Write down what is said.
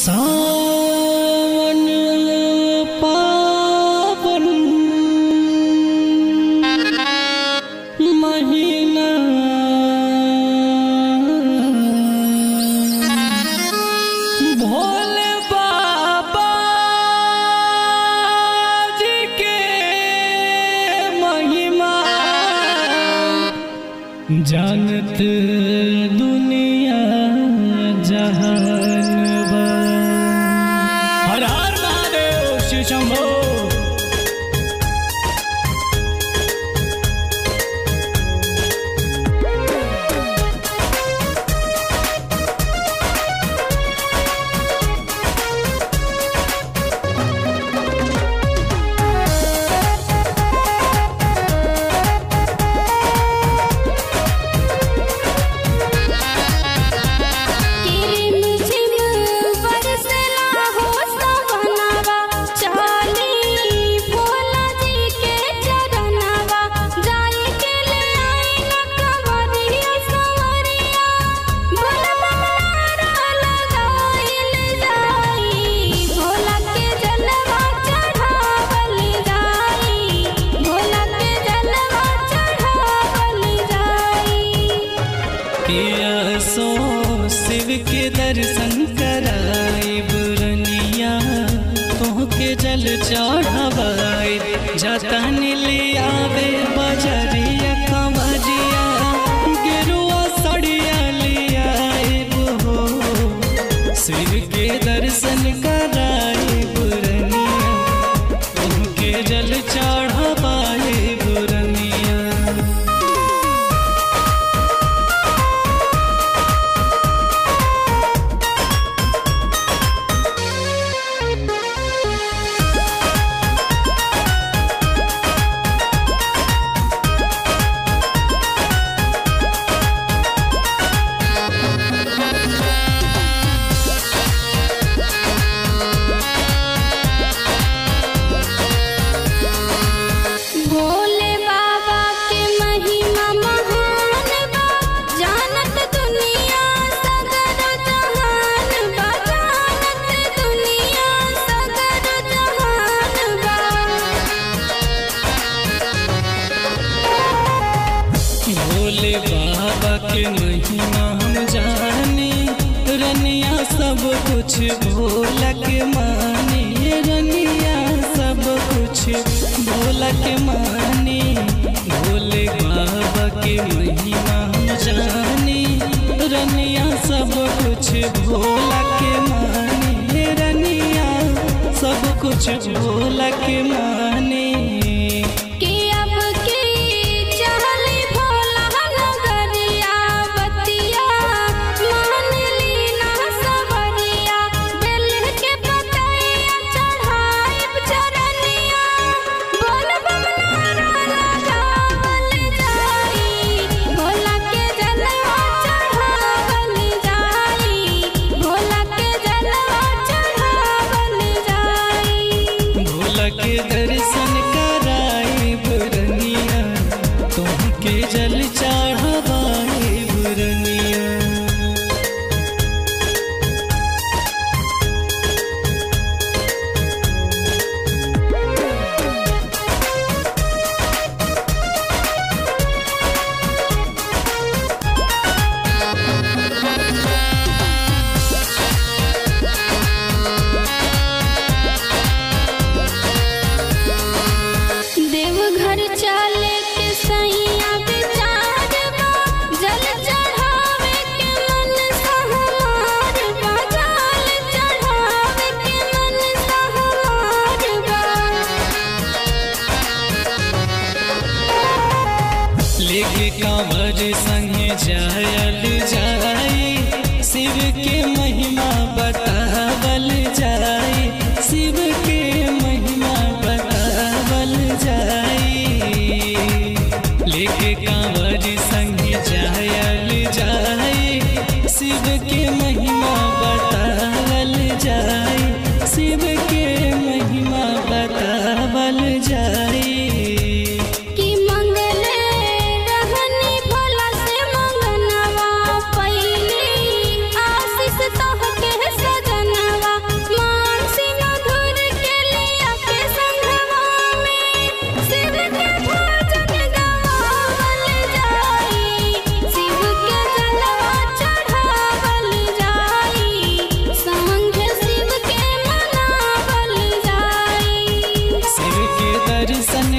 सावन पावन महीना भोले बाबा जी के महिमा जानत दुनिया जहान बा। हर हर महादेव शिव शंभो। सो शिव के दर्शन कराए बुरनिया तोहके जल चढ़ावाए जाता नीले आवे बजरिया कवरिया गेरुआ सड़िया लिया हो शिव के दर्शन कराए बुरनिया तोहके जल चढ़ावाए बुरनिया। भोले बाबा के महिमा हम जाने रनिया सब कुछ भोला के माने रनिया सब कुछ भोला के माने भोले बाबा के महिमा हम जाने रनिया सब कुछ भोला के माने रनिया सब कुछ भोला के माने। के दर्शन कराए बुरनिया तुमके जल चढ़ावाए बुरनिया। लेके कांवर संगे जायल जाए शिव के महिमा बतावल जाए शिव के महिमा बतावल जाए लेके कांवर संगे जायल जाए शिव के महिमा बतावल जाए शिव के महिमा बतावल जाए। सजा के दर्शन